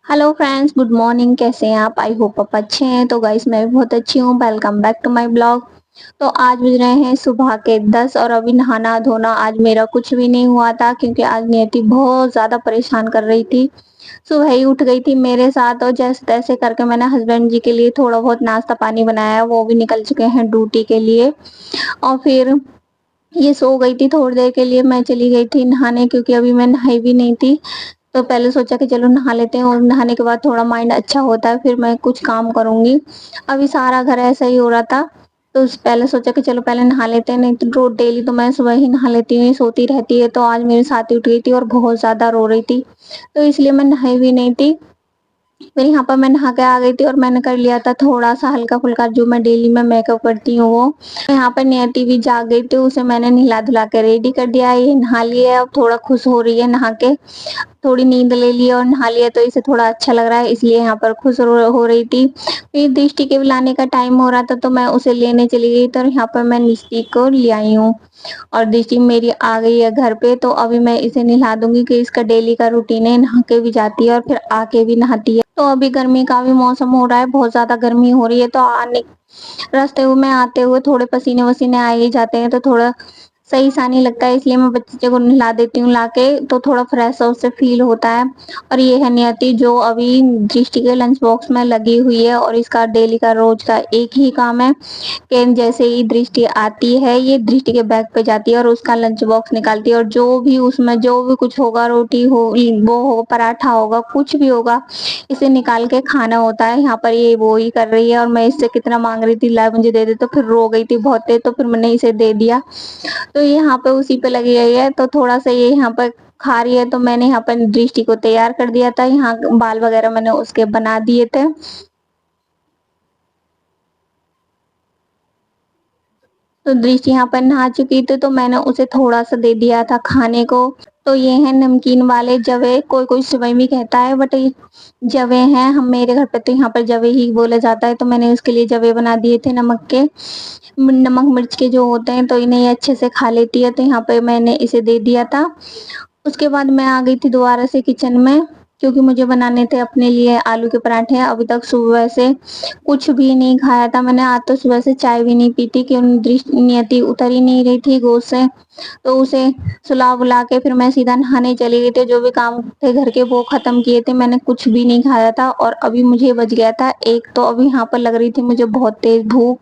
Hello friends, good morning. कैसे हैं आप? आई होप आप अच्छे हैं। तो गाइस, मैं भी बहुत अच्छी हूँ। Welcome back to my blog. तो आज बज रहे हैं सुबह के 10 और अभी नहाना धोना आज मेरा कुछ भी नहीं हुआ था, क्योंकि आज नियति बहुत ज़्यादा परेशान कर रही थी। सुबह ही उठ गई थी मेरे साथ और जैसे तैसे करके मैंने हस्बैंड जी के लिए थोड़ा बहुत नाश्ता पानी बनाया। वो भी निकल चुके हैं ड्यूटी के लिए। और फिर ये सो गई थी थोड़ी देर के लिए। मैं चली गई थी नहाने, क्योंकि अभी मैं नहाई भी नहीं थी। तो पहले सोचा कि चलो नहा लेते हैं और नहाने के बाद थोड़ा माइंड अच्छा होता है, फिर मैं कुछ काम करूँगी। अभी सारा घर ऐसा ही हो रहा था, तो पहले सोचा कि चलो पहले नहा लेते हैं, नहीं तो रोज़ डेली तो मैं सुबह ही नहा लेती हूँ, ये सोती रहती है। तो आज मेरे साथ ही उठ गई थी और बहुत ज़्यादा रो रही थी, तो इसलिए मैं नहाई भी नहीं थी। फिर यहाँ पर मैं नहा के आ गई थी और मैंने कर लिया था थोड़ा-सा हल्का-फुल्का जो मैं डेली में मेकअप करती हूँ वो। यहाँ पर नियति भी जाग गई थी, उसे मैंने नहला-धुला के रेडी कर दिया है, ये नहा लिया है, अब थोड़ा खुश हो रही है नहा के। थोड़ी नींद ले ली और नहा लिया तो इसे थोड़ा अच्छा लग रहा है, इसलिए यहाँ पर खुश हो रही थी। फिर दृष्टि के भी लाने का टाइम हो रहा था, तो मैं उसे लेने चली गई, तो यहाँ पर मैं निस्ती को ले आई हूँ और दृष्टि मेरी आ गई है घर पे। तो अभी मैं इसे नहला दूंगी, कि इसका डेली का रूटीन है, नहा के भी जाती है और फिर आके भी नहाती है। तो अभी गर्मी का भी मौसम हो रहा है, बहुत ज्यादा गर्मी हो रही है, तो आने रास्ते में आते हुए थोड़े पसीने वसीने आ ही जाते हैं, तो थोड़ा सही सा नहीं लगता है, इसलिए मैं बच्चे को नहला देती हूँ लाके, तो थोड़ा फ्रेश उससे फील होता है। और ये है नियति, जो अभी दृष्टि के लंच बॉक्स में लगी हुई है, और इसका डेली का रोज का एक ही काम है कि जैसे ही दृष्टि आती है, ये दृष्टि के बैग पे जाती है और उसका लंच बॉक्स निकालती है, और जो भी उसमें जो भी कुछ होगा, रोटी हो, वो हो, पराठा होगा, कुछ भी होगा, इसे निकाल के खाना होता है। यहाँ पर ये वो ही कर रही है, और मैं इससे कितना मांग रही थी ला मुझे दे दे, तो फिर रो गई थी बहुत तेज, तो फिर मैंने इसे दे दिया। तो ये यहाँ पे उसी पे लगी गई है, तो थोड़ा सा ये यहाँ पर खा रही है, तो मैंने यहाँ पर दृष्टि को तैयार कर दिया था। यहाँ बाल वगैरह मैंने उसके बना दिए थे। तो दृष्टि यहाँ पर नहा चुकी थी, तो मैंने उसे थोड़ा सा दे दिया था खाने को। तो ये है नमकीन वाले जवे, कोई कोई सेवई भी कहता है, बट ये जवे हैं। हम मेरे घर पे तो यहाँ पर जवे ही बोला जाता है, तो मैंने उसके लिए जवे बना दिए थे नमक के, नमक मिर्च के जो होते हैं, तो इन्हें ये अच्छे से खा लेती है, तो यहाँ पे मैंने इसे दे दिया था। उसके बाद मैं आ गई थी दोबारा से किचन में, क्योंकि मुझे बनाने थे अपने लिए आलू के पराठे। अभी तक सुबह से कुछ भी नहीं खाया था मैंने, आज तो सुबह से चाय भी नहीं पी थी, क्योंकि नियति उतर ही नहीं रही थी गोद से। तो उसे सुला बुला के फिर मैं सीधा नहाने चली गई थी। जो भी काम थे घर के वो खत्म किए थे, मैंने कुछ भी नहीं खाया था, और अभी मुझे बज गया था एक। तो अभी यहाँ पर लग रही थी मुझे बहुत तेज भूख,